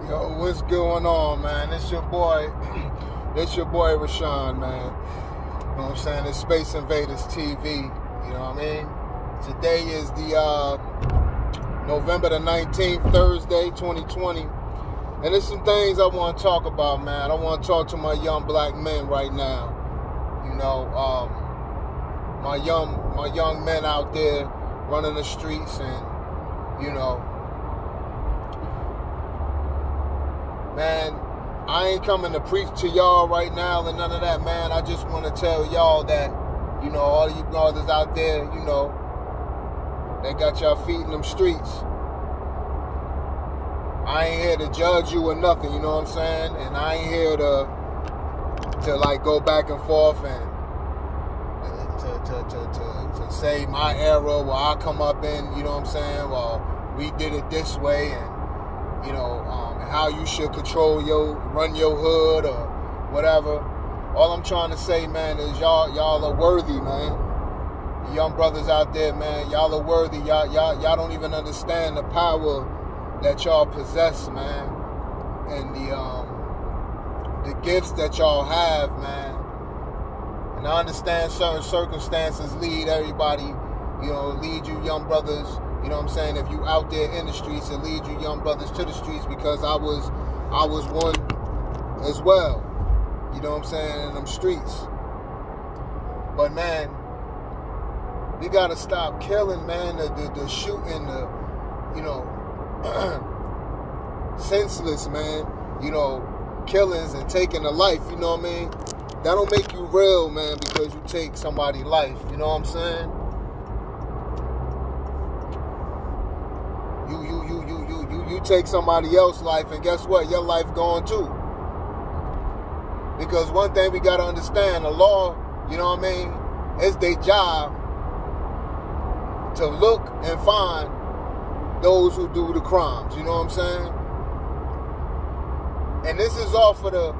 Yo, what's going on, man? It's your boy Rashawn, man. You know what I'm saying? It's Space Invaders TV. You know what I mean? Today is the November the 19th, Thursday, 2020. And there's some things I want to talk about, man. I want to talk to my young black men right now. You know, my young men out there running the streets, and you know, man, I ain't coming to preach to y'all right now and none of that, man. I just want to tell y'all that, you know, all you brothers out there, you know, they got y'all feet in them streets. I ain't here to judge you or nothing, you know what I'm saying? And I ain't here to like go back and forth and to say my era where I come up in, you know what I'm saying? Well, we did it this way, and you know, how you should run your hood or whatever. All I'm trying to say, man, is y'all are worthy, man. Young brothers out there, man, y'all are worthy. Y'all don't even understand the power that y'all possess, man, and the gifts that y'all have, man. And I understand certain circumstances lead everybody, you know, lead you young brothers. You know what I'm saying? If you out there in the streets, it leads you young brothers to the streets, because I was one as well. You know what I'm saying? In them streets. But man, we gotta stop killing, man. The shooting, you know, senseless, man. You know, killings and taking a life. You know what I mean? That don't make you real, man, because you take somebody's life. You know what I'm saying? You take somebody else's life, and guess what? Your life gone too. Because one thing we gotta understand, the law, you know what I mean, it's their job to look and find those who do the crimes. You know what I'm saying? And this is all for the.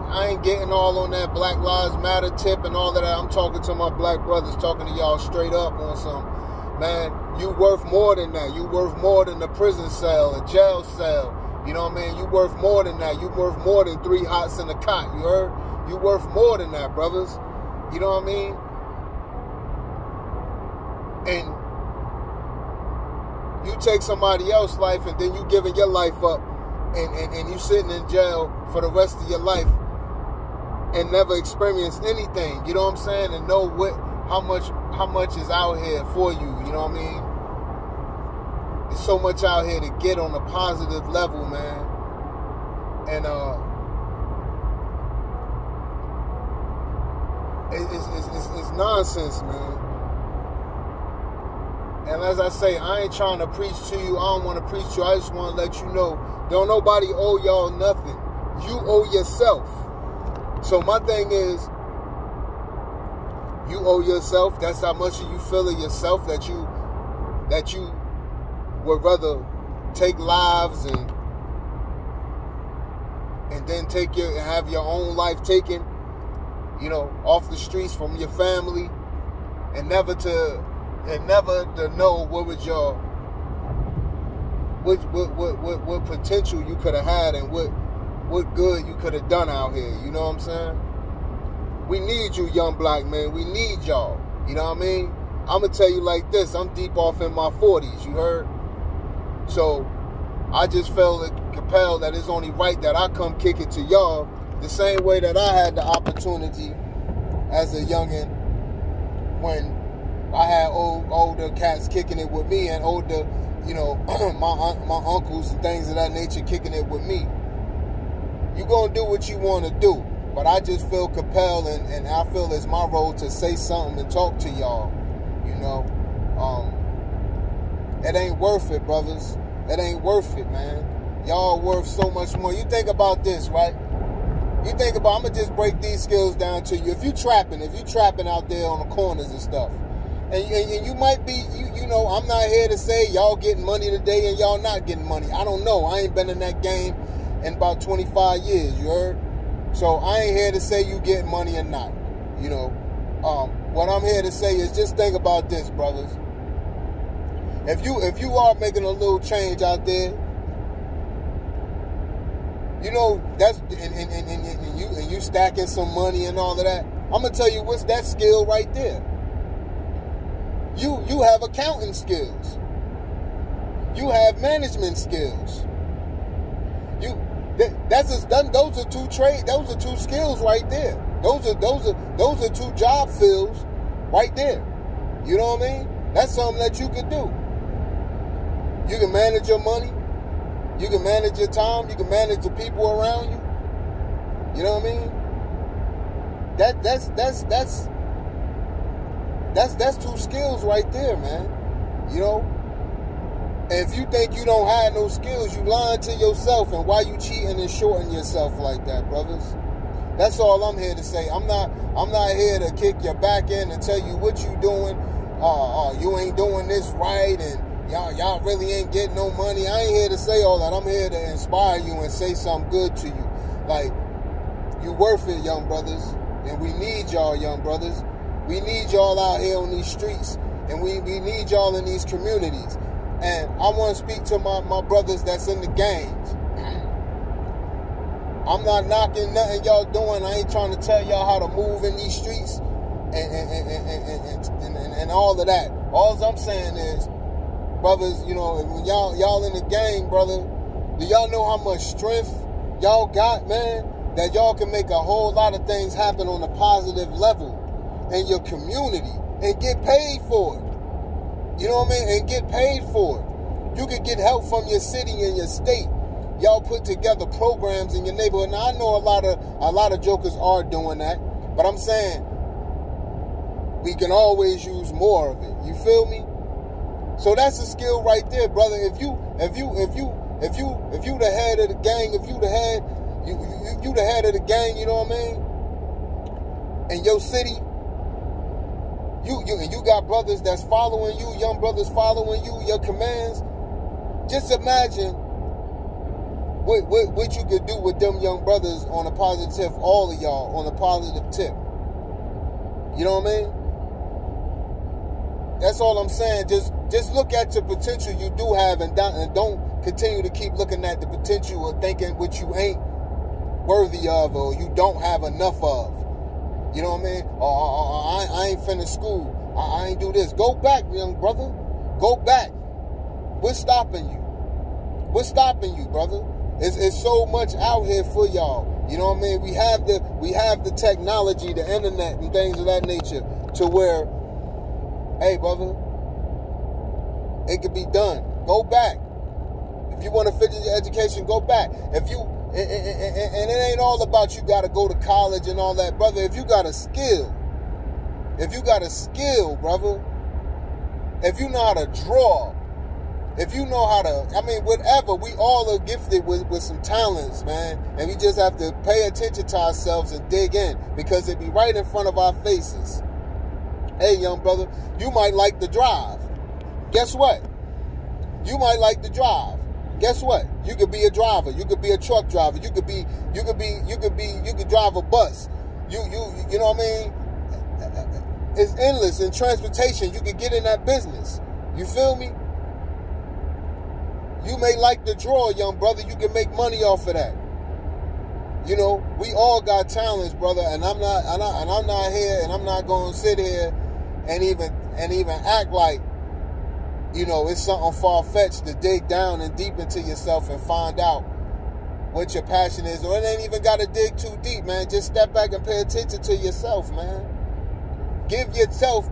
I ain't getting all on that Black Lives Matter tip and all of that. I'm talking to my black brothers, talking to y'all straight up on some. Man, you worth more than that. You worth more than a prison cell, a jail cell. You know what I mean? You worth more than that. You worth more than 3 hots in a cot. You heard? You worth more than that, brothers. You know what I mean? And you take somebody else's life, and then you giving your life up, and you sitting in jail for the rest of your life and never experienced anything. You know what I'm saying? And know how much is out here for you. You know what I mean? There's so much out here to get on a positive level, man. And it's nonsense, man. And as I say, I ain't trying to preach to you. I don't want to preach to you. I just want to let you know, don't nobody owe y'all nothing. You owe yourself. So my thing is, you owe yourself. That's how much you feel of yourself, that you would rather take lives and then have your own life taken, you know, off the streets from your family, and never to know what was what potential you could have had, and what good you could have done out here. You know what I'm saying? We need you, young black men. We need y'all. You know what I mean? I'm going to tell you like this. I'm deep off in my 40s. You heard? So I just felt compelled that it's only right that I come kick it to y'all the same way that I had the opportunity as a youngin' when I had older cats kicking it with me, and older, you know, my uncles and things of that nature kicking it with me. You going to do what you want to do. But I just feel compelled, and I feel it's my role to say something and talk to y'all. You know, it ain't worth it, brothers. It ain't worth it, man. Y'all worth so much more. You think about this, right? You think about, I'm going to just break these skills down to you. If you trapping out there on the corners and stuff, and you might be, you know, I'm not here to say y'all getting money today and y'all not getting money. I don't know. I ain't been in that game in about 25 years, you heard? So I ain't here to say you getting money or not, you know. What I'm here to say is just think about this, brothers. If you are making a little change out there, you know, that's and you stacking some money and all of that. I'm gonna tell you what's that skill right there. You have accounting skills. You have management skills. Those are two trade. Those are two skills right there. Those are two job fields right there. You know what I mean? That's something that you could do. You can manage your money. You can manage your time. You can manage the people around you. You know what I mean? That's two skills right there, man. You know? And if you think you don't have no skills, you lying to yourself. And why you cheating and shorting yourself like that, brothers? That's all I'm here to say. I'm not here to kick your back in and tell you what you doing. You ain't doing this right, and y'all really ain't getting no money. I ain't here to say all that. I'm here to inspire you and say something good to you. Like, you worth it, young brothers. And we need y'all, young brothers. We need y'all out here on these streets. And we need y'all in these communities. And I want to speak to my brothers that's in the gangs. I'm not knocking nothing y'all doing. I ain't trying to tell y'all how to move in these streets and all of that. All I'm saying is, brothers, you know, when y'all in the gang, brother, do y'all know how much strength y'all got, man? That y'all can make a whole lot of things happen on a positive level in your community and get paid for it. You know what I mean? And get paid for it. You can get help from your city and your state. Y'all put together programs in your neighborhood. Now I know a lot of jokers are doing that, but I'm saying we can always use more of it. You feel me? So that's a skill right there, brother. If you the head of the gang, if you the head of the gang, you know what I mean? In your city, you got brothers that's following you, young brothers following you, your commands. Just imagine what you could do with them young brothers on a positive tip, all of y'all on a positive tip. You know what I mean? That's all I'm saying. Just look at your potential you do have and don't continue to keep looking at the potential or thinking what you ain't worthy of or you don't have enough of. You know what I mean? Or I ain't finished school. I ain't do this. Go back, young brother. Go back. What's stopping you? What's stopping you, brother? It's so much out here for y'all. You know what I mean? We have the technology, the internet, and things of that nature to where, hey, brother, it could be done. Go back. If you want to finish your education, go back. If you and it ain't all about you got to go to college and all that, brother. If you got a skill, brother, if you know how to draw, if you know how to, I mean, whatever, we all are gifted with some talents, man. And we just have to pay attention to ourselves and dig in because it be right in front of our faces. Hey, young brother, you might like to drive. Guess what? You might like to drive. Guess what? You could be a driver. You could be a truck driver. You could drive a bus. You know what I mean? It's endless in transportation. You could get in that business. You feel me? You may like to draw, young brother. You can make money off of that. You know, we all got talents, brother, and I'm not here, and I'm not going to sit here and even act like, you know, it's something far-fetched to dig down and deep into yourself and find out what your passion is. Or it ain't even got to dig too deep, man. Just step back and pay attention to yourself, man. Give yourself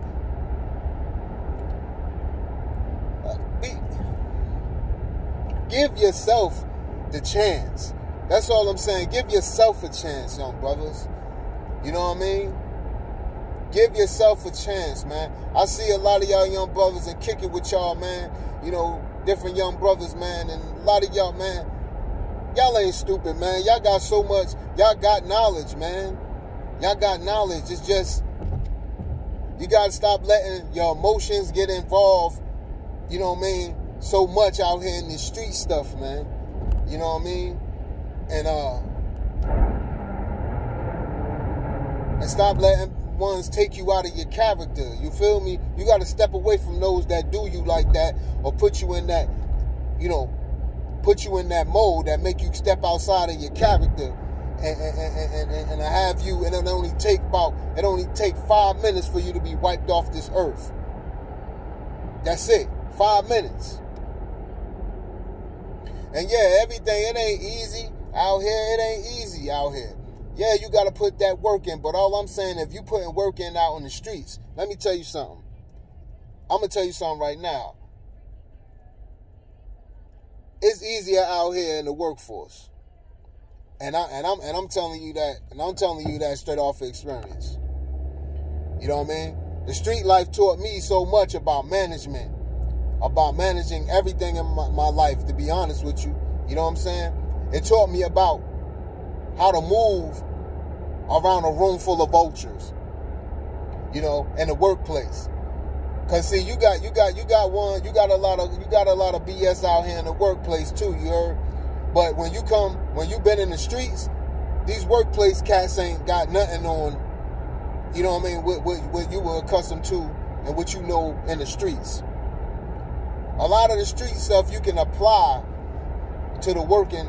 the chance. That's all I'm saying. Give yourself a chance, young brothers. You know what I mean? Give yourself a chance, man. I see a lot of y'all young brothers and kick it with y'all, man. You know, different young brothers, man. And a lot of y'all, man, y'all ain't stupid, man. Y'all got so much. Y'all got knowledge, man. Y'all got knowledge. It's just, you got to stop letting your emotions get involved, you know what I mean, so much out here in this street stuff, man. You know what I mean? And stop letting ones take you out of your character. You feel me? You got to step away from those that do you like that or put you in that, put you in that mode that make you step outside of your character and have you, and it only take 5 minutes for you to be wiped off this earth. That's it. 5 minutes. And yeah, everything, it ain't easy out here. It ain't easy out here. Yeah, you got to put that work in. But all I'm saying, if you putting work in out on the streets, let me tell you something. I'm going to tell you something right now. It's easier out here in the workforce. And I'm telling you that, and I'm telling you that straight off experience. You know what I mean? The street life taught me so much about management, about managing everything in my life, to be honest with you. You know what I'm saying? It taught me about how to move around a room full of vultures, in the workplace. Cause see, you got a lot of BS out here in the workplace too, you heard? But when you been in the streets, these workplace cats ain't got nothing on, you know what I mean, what you were accustomed to and what you know in the streets. A lot of the street stuff you can apply to the working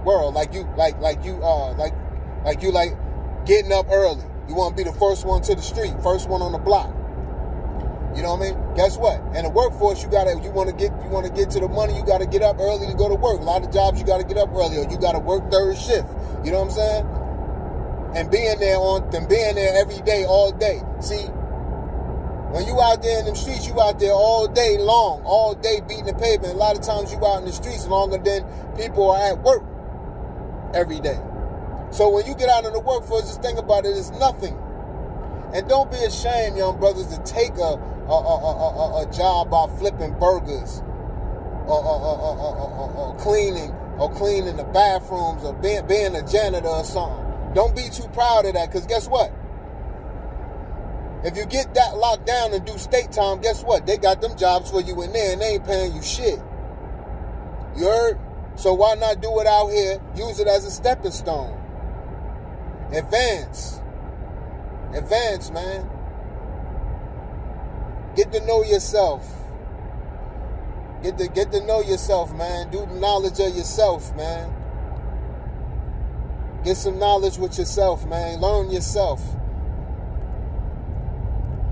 world, like getting up early. You want to be the first one to the street, first one on the block. You know what I mean? Guess what? In the workforce, you want to get to the money, you got to get up early to go to work. A lot of jobs you got to get up early, or you got to work third shift. You know what I'm saying? And being there every day, all day. See, when you out there in them streets, you out there all day long, all day beating the pavement. A lot of times you out in the streets longer than people are at work every day. So when you get out in the workforce, just think about it, it's nothing. And don't be ashamed, young brothers, to take a job by flipping burgers or cleaning the bathrooms or being a janitor or something. Don't be too proud of that, because guess what? If you get that locked down and do state time, guess what? They got them jobs for you in there and they ain't paying you shit. You heard? So why not do it out here? Use it as a stepping stone. Advance, man. Get to know yourself. Get to know yourself, man. Do the knowledge of yourself, man. Get some knowledge with yourself, man. Learn yourself.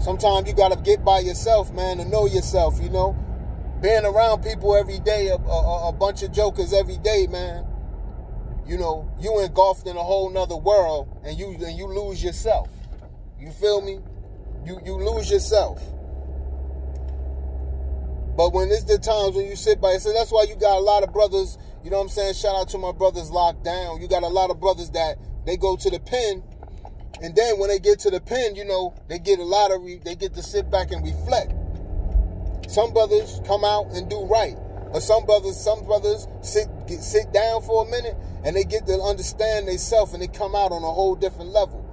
Sometimes you got to get by yourself, man, to know yourself, Being around people every day, a bunch of jokers every day, man. You engulfed in a whole nother world, and you lose yourself. You feel me? You lose yourself. But when it's the times when you sit by yourself, that's why you got a lot of brothers, you know what I'm saying? Shout out to my brothers locked down. You got a lot of brothers that they go to the pen, and then when they get to the pen, they get to sit back and reflect. Some brothers come out and do right. But some brothers sit down for a minute and they get to understand themselves and they come out on a whole different level.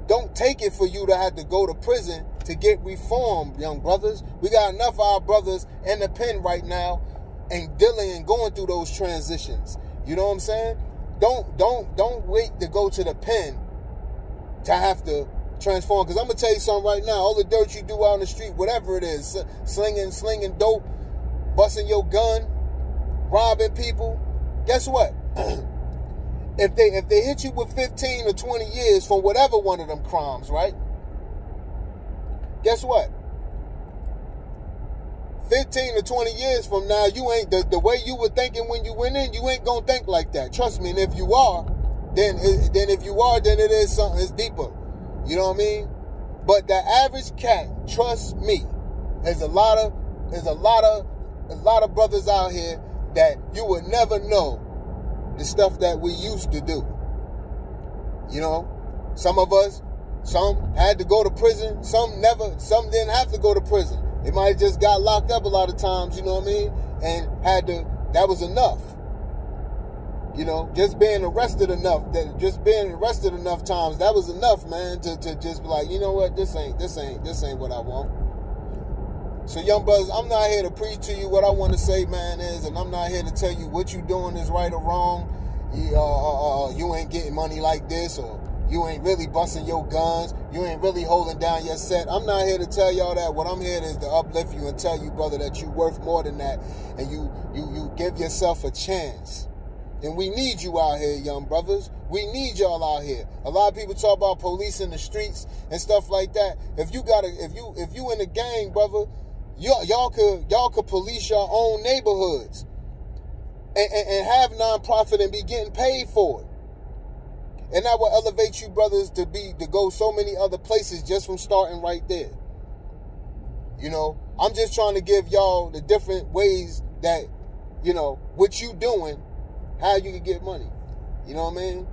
Don't take it for you to have to go to prison to get reformed, young brothers. We got enough of our brothers in the pen right now and dealing and going through those transitions. You know what I'm saying? Don't wait to go to the pen to have to transform. Because I'm going to tell you something right now. All the dirt you do out on the street, whatever it is, slinging dope, busting your gun, robbing people, guess what? If they hit you with 15 or 20 years for whatever one of them crimes, right? Guess what? 15 or 20 years from now, you ain't the way you were thinking when you went in, you ain't gonna think like that. Trust me. And if you are, then it is something that's deeper. You know what I mean? But the average cat, trust me, there's a lot of brothers out here that you would never know the stuff that we used to do. Some of us, some had to go to prison, some didn't have to go to prison. They might have just got locked up a lot of times, you know what I mean? And that was enough. Just being arrested enough times, that was enough, man, to just be like, you know what, this ain't what I want. So young brothers, I'm not here to preach to you. What I want to say, man, is, and I'm not here to tell you what you doing is right or wrong. You ain't getting money like this, or You ain't really busting your guns. You ain't really holding down your set. I'm not here to tell y'all that. What I'm here is to uplift you and tell you, brother, that you worth more than that. And you give yourself a chance. And we need you out here, young brothers. We need y'all out here. A lot of people talk about police in the streets and stuff like that. If you in the gang, brother, y'all could police your own neighborhoods and have nonprofit and be getting paid for it. And that will elevate you, brothers, to go so many other places just from starting right there. You know, I'm just trying to give y'all the different ways that, you know, what you doing, how you can get money. You know what I mean?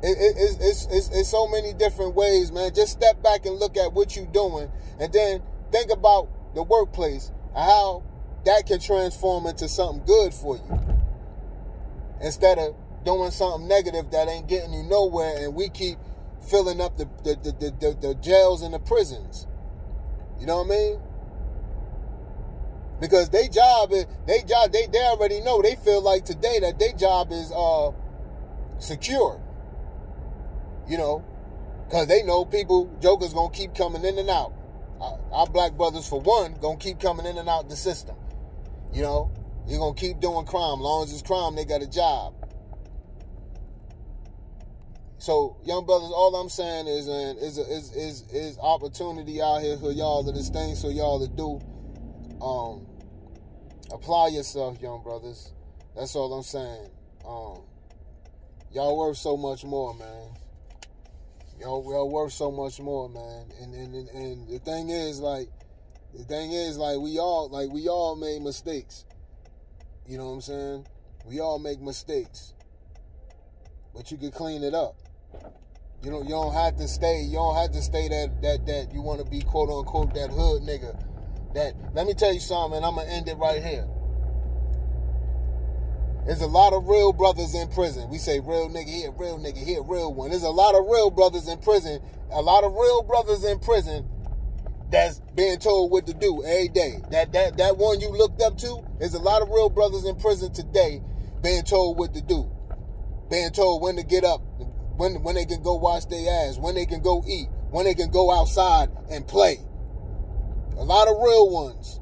It's so many different ways, man. Just step back and look at what you're doing, and then think about the workplace and how that can transform into something good for you, instead of doing something negative that ain't getting you nowhere, and we keep filling up the jails and the prisons. You know what I mean? Because they already know, they feel like today that their job is secure. You know, because they know jokers gonna keep coming in and out. Our black brothers, for one, gonna keep coming in and out the system. You know, you're gonna keep doing crime. As long as it's crime, they got a job. So, young brothers, all I'm saying is opportunity out here for y'all to this thing, so y'all to do. Apply yourself, young brothers. That's all I'm saying. Y'all worth so much more, man. Y'all worth so much more, man. And the thing is, we all made mistakes. You know what I'm saying? We all make mistakes, but you can clean it up. You don't have to stay. You don't have to stay that you want to be, quote unquote, that hood nigga. Let me tell you something, and I'm gonna end it right here. There's a lot of real brothers in prison. We say real nigga here, real one. There's a lot of real brothers in prison. A lot of real brothers in prison that's being told what to do every day. That one you looked up to, there's a lot of real brothers in prison today being told what to do. Being told when to get up, when they can go wash their ass, when they can go eat, when they can go outside and play. A lot of real ones.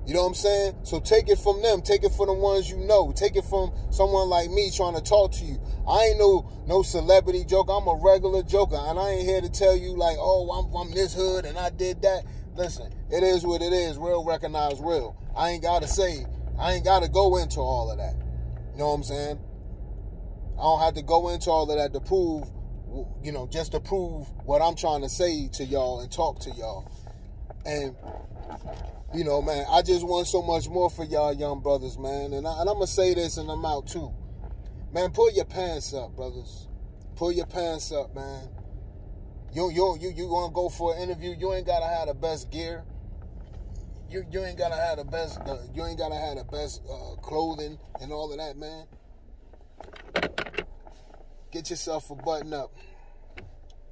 You know what I'm saying? So take it from them. Take it from the ones you know. Take it from someone like me trying to talk to you. I ain't no celebrity joker. I'm a regular joker. And I ain't here to tell you like, oh, I'm this hood and I did that. Listen, it is what it is. Real recognize real. I ain't got to go into all of that. You know what I'm saying? I don't have to go into all of that to prove, you know, just to prove what I'm trying to say to y'all and talk to y'all. And, you know, man, I just want so much more for y'all young brothers, man. And I'm going to say this and I'm out too. Man, pull your pants up, brothers. Pull your pants up, man. You want to go for an interview, you ain't got to have the best gear. You ain't got to have the best, clothing and all of that, man. Get yourself a button up.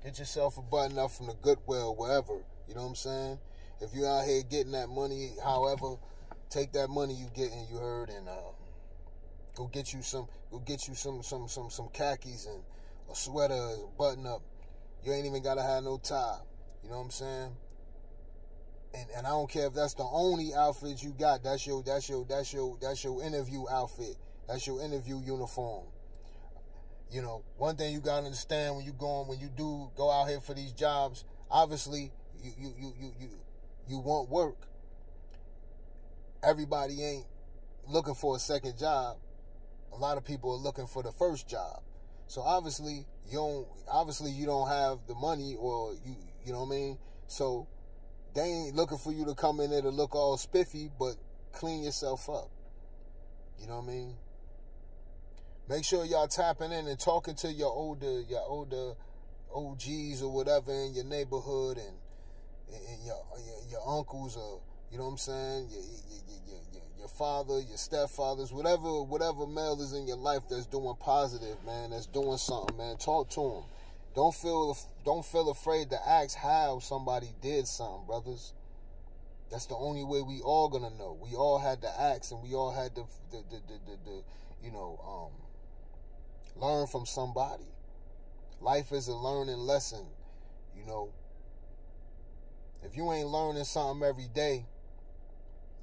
Get yourself a button up from the Goodwill, wherever. You know what I'm saying? If you out here getting that money, however, take that money you getting, you heard, and go get you some khakis and a sweater, a button up. You ain't even gotta have no tie. You know what I'm saying? And I don't care if that's the only outfit you got. That's your interview outfit. That's your interview uniform. You know, one thing you gotta understand when you do go out here for these jobs, obviously you want work. Everybody ain't looking for a second job. A lot of people are looking for the first job. So obviously you don't have the money, or you know what I mean? So they ain't looking for you to come in there to look all spiffy, but clean yourself up. You know what I mean? Make sure y'all tapping in and talking to your older OGs or whatever in your neighborhood, and your uncles, or you know what I'm saying, your father, your stepfathers, whatever male is in your life that's doing positive, man, that's doing something, man. Talk to them. Don't feel afraid to ask how somebody did something, brothers. That's the only way we all gonna know. We all had to ask, and we all had to Learn from somebody. Life is a learning lesson, you know. If you ain't learning something every day,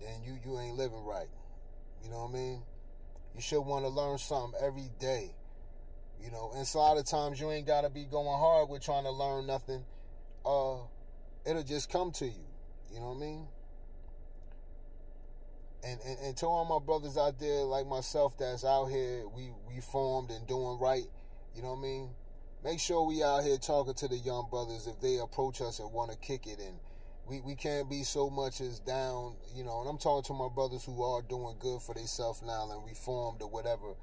then you ain't living right. You know what I mean? You should want to learn something every day. You know, and so a lot of times you ain't got to be going hard with trying to learn nothing. It'll just come to you. You know what I mean? And to all my brothers out there like myself that's out here, we formed and doing right. You know what I mean? Make sure we out here talking to the young brothers if they approach us and want to kick it. And we can't be so much as down, you know. And I'm talking to my brothers who are doing good for themselves now and reformed or whatever.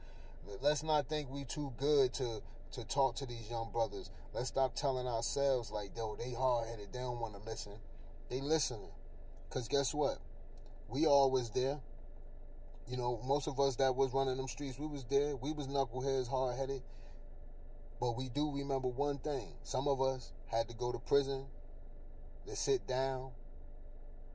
Let's not think we too good to talk to these young brothers. Let's stop telling ourselves like, yo, they hard-headed, they don't want to listen. They listening. Because guess what? We all was there. You know, most of us that was running them streets, we was there. We was knuckleheads, hard-headed. But we do remember one thing. Some of us had to go to prison, to sit down,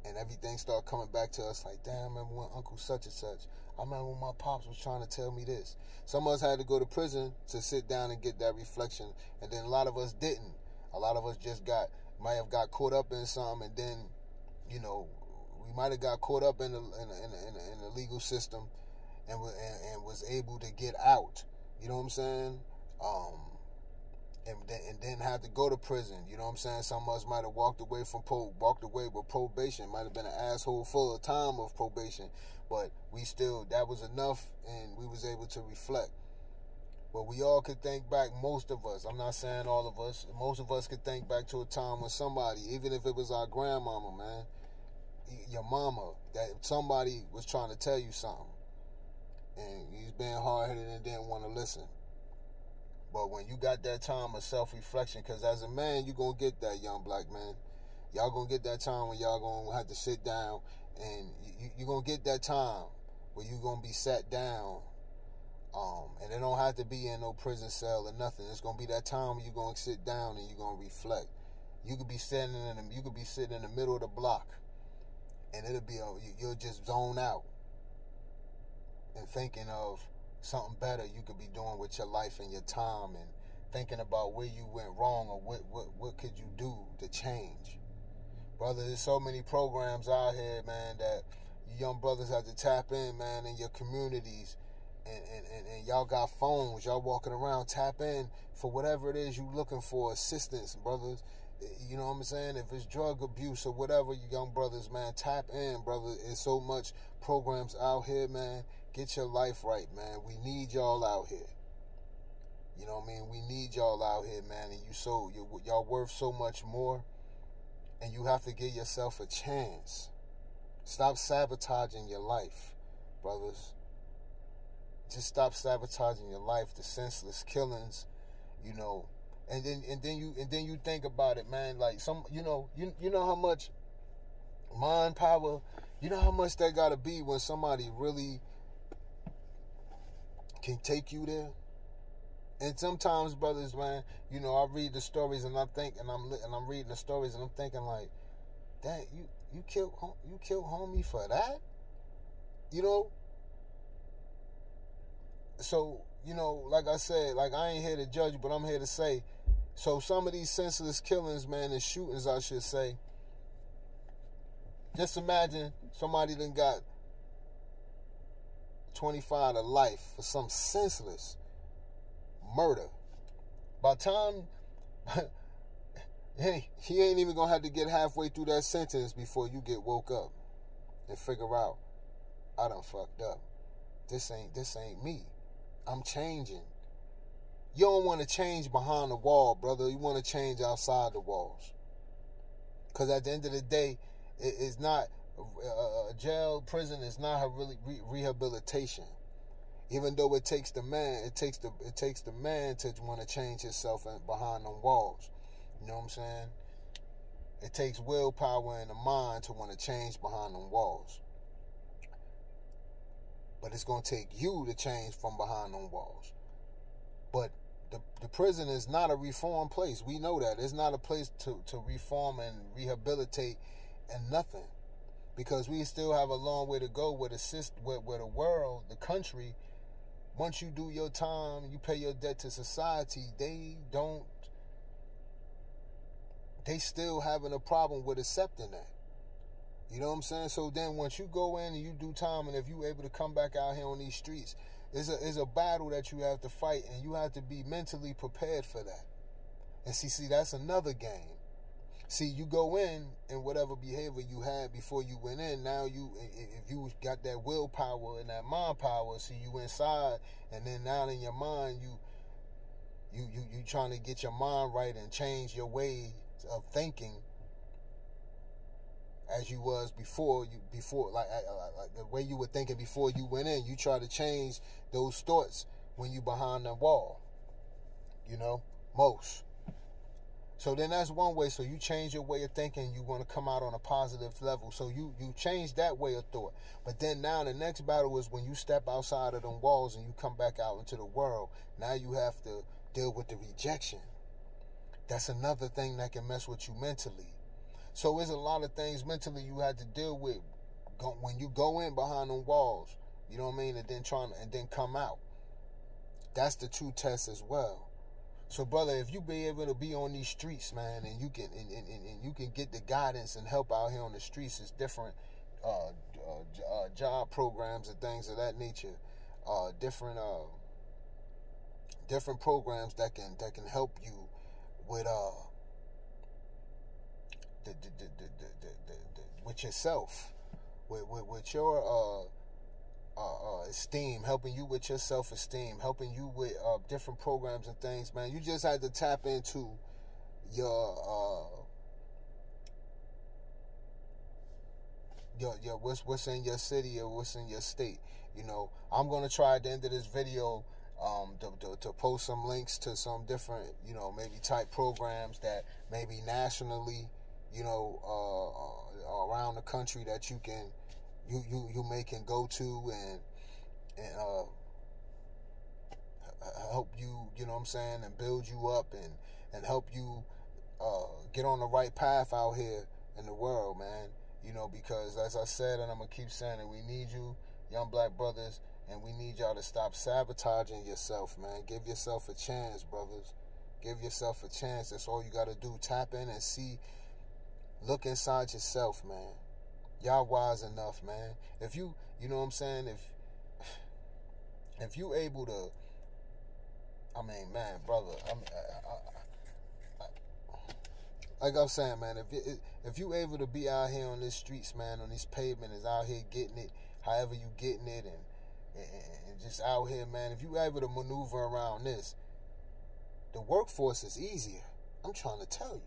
and everything started coming back to us like, damn, I remember when Uncle such and such. I remember when my pops was trying to tell me this. Some of us had to go to prison to sit down and get that reflection. And then a lot of us didn't. A lot of us just might have got caught up in something, and then, you know, we might have got caught up in the legal system and was able to get out. You know what I'm saying? And then had to go to prison. You know what I'm saying? Some of us might have walked away with probation. Might have been an asshole full of time of probation. But we still, that was enough, and we was able to reflect. But we all could think back, most of us, I'm not saying all of us, most of us could think back to a time when somebody, even if it was our grandmama, man, your mama, that somebody was trying to tell you something. And you was being hard-headed and didn't want to listen. But when you got that time of self-reflection, because as a man, you're going to get that, young black man. Y'all going to get that time when y'all going to have to sit down, and you're going to get that time where you're going to be sat down. And it don't have to be in no prison cell or nothing. It's going to be that time when you're going to sit down and you're going to reflect. You could be sitting in the middle of the block, and you'll just zone out and thinking of something better you could be doing with your life and your time, and thinking about where you went wrong or what could you do to change. Brother, there's so many programs out here, man, that you young brothers have to tap in, man, in your communities. And y'all got phones, y'all walking around, tap in for whatever it is you looking for, assistance, brothers. You know what I'm saying? If it's drug abuse or whatever, you young brothers, man, tap in, brother. There's so much programs out here, man. Get your life right, man. We need y'all out here. You know what I mean? We need y'all out here, man. And y'all worth so much more. And you have to give yourself a chance. Stop sabotaging your life, brothers. Just stop sabotaging your life. The senseless killings, you know. And then you think about it, man. Like you know how much mind power, you know how much that gotta be when somebody really can take you there. And sometimes, brothers, man, you know, I read the stories and I'm reading the stories and I'm thinking like, dang, you killed homie for that, you know. So, you know, like I said, like I ain't here to judge, but I'm here to say, so some of these senseless killings, man, and shootings, I should say, just imagine somebody done got 25 to life for some senseless murder. By the time, he ain't even gonna have to get halfway through that sentence before you get woke up and figure out, I done fucked up. This ain't me. I'm changing. You don't want to change behind the wall, brother. You want to change outside the walls. Because at the end of the day, it's not a jail, prison is not really rehabilitation. Even though it takes the man, it takes the man to want to change himself behind them walls. You know what I'm saying? It takes willpower in the mind to want to change behind them walls. But it's going to take you to change from behind them walls. But the prison is not a reform place. We know that. It's not a place to reform and rehabilitate and nothing. Because we still have a long way to go where the world, the country, once you do your time, you pay your debt to society, they still having a problem with accepting that. You know what I'm saying? So then once you go in and you do time, and if you able to come back out here on these streets, it's a battle that you have to fight, and you have to be mentally prepared for that. And see, that's another game. See, you go in and whatever behavior you had before you went in, now if you got that willpower and that mind power, see, you inside, and then now in your mind, you trying to get your mind right and change your ways of thinking as you was before, like the way you were thinking before you went in. You try to change those thoughts when you behind the wall, most. So then that's one way. So you change your way of thinking. You want to come out on a positive level. So you change that way of thought. But then now the next battle is when you step outside of them walls and you come back out into the world. Now you have to deal with the rejection. That's another thing that can mess with you mentally. So there's a lot of things mentally you had to deal with when you go in behind them walls. You know what I mean? And then come out. That's the true test as well. So, brother, if you be able to be on these streets, man, and you can and you can get the guidance and help out here on the streets, it's different job programs and things of that nature, different programs that can help you with with yourself, with your esteem, helping you with your self-esteem, helping you with different programs and things, man. You just had to tap into your what's in your city or what's in your state. I'm gonna try at the end of this video to post some links to some different, maybe type programs that maybe nationally, around the country that you can you may can go to and help you, you know what I'm saying, and build you up and help you get on the right path out here in the world, man. Because as I said, and I'm gonna keep saying it, we need you, young black brothers, and we need y'all to stop sabotaging yourself, man. Give yourself a chance, brothers. Give yourself a chance. That's all you gotta do. Tap in and see. Look inside yourself, man. Y'all wise enough, man. If you know what I'm saying, if you able to, I mean, man, brother, like I'm saying, man, if you able to be out here on these streets, man, on this pavement, is out here getting it, however you getting it, and just out here, man, if you able to maneuver around this, the workforce is easier. I'm trying to tell you.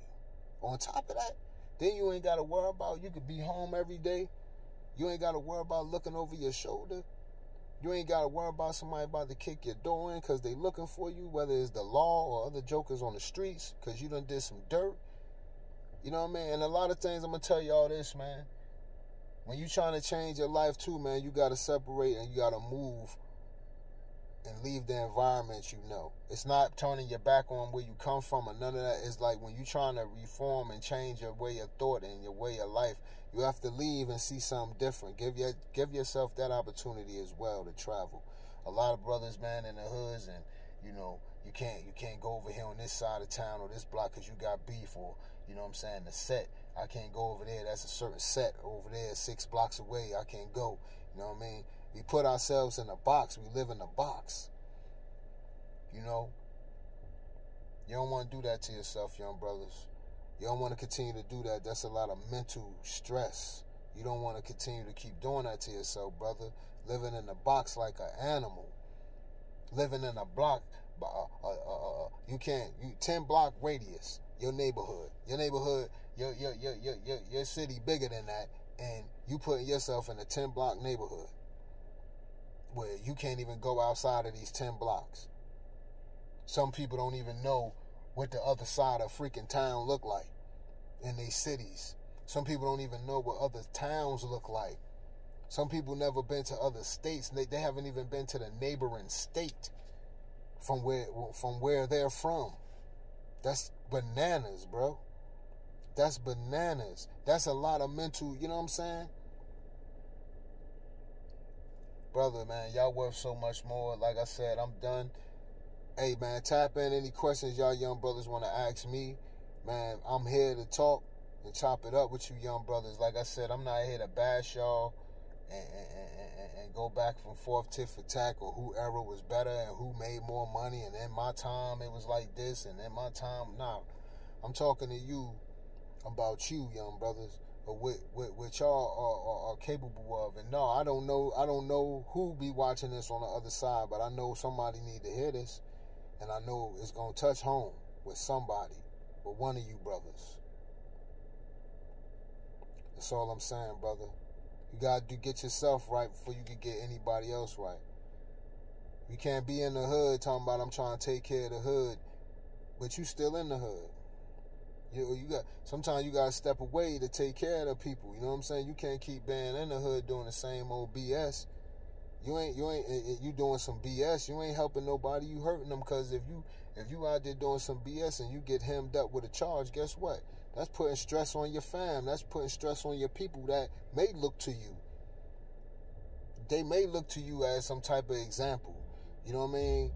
On top of that, then you ain't got to worry about, you could be home every day. You ain't got to worry about looking over your shoulder. You ain't got to worry about somebody about to kick your door in because they looking for you, whether it's the law or other jokers on the streets because you done did some dirt. You know what I mean? And a lot of things, I'm going to tell you all this, man. When you trying to change your life too, man, you got to separate and you got to move and leave the environment you know. It's not turning your back on where you come from or none of that. It's like when you're trying to reform and change your way of thought and your way of life, you have to leave and see something different. Give yourself that opportunity as well to travel. A lot of brothers, man, in the hoods, and you can't go over here on this side of town or this block because you got beef, or you know what I'm saying, the set. I can't go over there. That's a certain set over there 6 blocks away. I can't go. You know what I mean? We put ourselves in a box. We live in a box. You don't want to do that to yourself, young brothers. You don't want to continue to do that. That's a lot of mental stress. You don't want to continue to keep doing that to yourself, brother. Living in a box like an animal. Living in a block, you 10 block radius, your neighborhood, your city bigger than that, and you putting yourself in a 10 block neighborhood where you can't even go outside of these 10 blocks. Some people don't even know what the other side of freaking town look like in these cities. Some people don't even know what other towns look like. Some people never been to other states. They haven't even been to the neighboring state from where they're from. That's bananas, bro. That's bananas. That's a lot of mental, you know what I'm saying? brother, man, y'all worth so much more. Like I said, I'm done. Hey, man, tap in any questions y'all young brothers want to ask me. Man, I'm here to talk and chop it up with you young brothers. Like I said, I'm not here to bash y'all and go back and forth tit for tat or who era was better and who made more money and in my time it was like this and in my time. Nah, I'm talking to you about you, young brothers, or what y'all are capable of. And no, I don't know who be watching this on the other side, but I know somebody need to hear this. And I know it's going to touch home with somebody, with one of you brothers. That's all I'm saying, brother. You got to get yourself right before you can get anybody else right. You can't be in the hood talking about I'm trying to take care of the hood, but you still in the hood. Sometimes you got to step away to take care of the people. You know what I'm saying? You can't keep being in the hood doing the same old BS. You doing some BS. You ain't helping nobody. You hurting them, because if you out there doing some BS and you get hemmed up with a charge, guess what? That's putting stress on your fam. That's putting stress on your people that may look to you. They may look to you as some type of example. You know what I mean?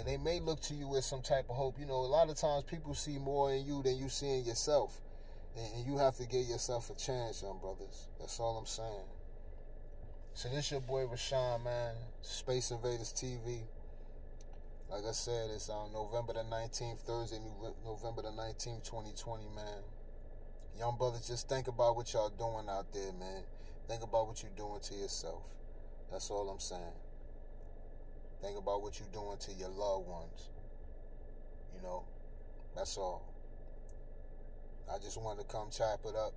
They may look to you as some type of hope. You know, a lot of times people see more in you than you see in yourself. And you have to give yourself a chance, young brothers. That's all I'm saying. So this your boy Rashawn, man. Space Invaders TV. Like I said, it's on November the 19th, Thursday, November the 19th, 2020, man. Young brothers, just think about what y'all doing out there, man. Think about what you're doing to yourself. That's all I'm saying. Think about what you're doing to your loved ones. You know, that's all. I just wanted to come chop it up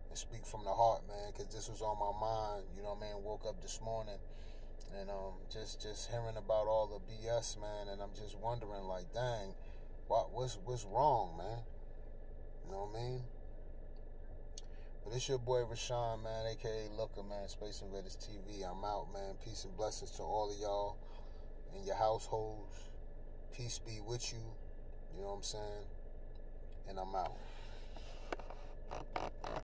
and speak from the heart, man, because this was on my mind. You know what I mean? Woke up this morning and just hearing about all the BS, man, and I'm just wondering, like, dang, what's wrong, man? You know what I mean? But it's your boy Rashawn, man, a.k.a. Looker, man, Space Invaders TV. I'm out, man. Peace and blessings to all of y'all and your households. Peace be with you. You know what I'm saying? And I'm out.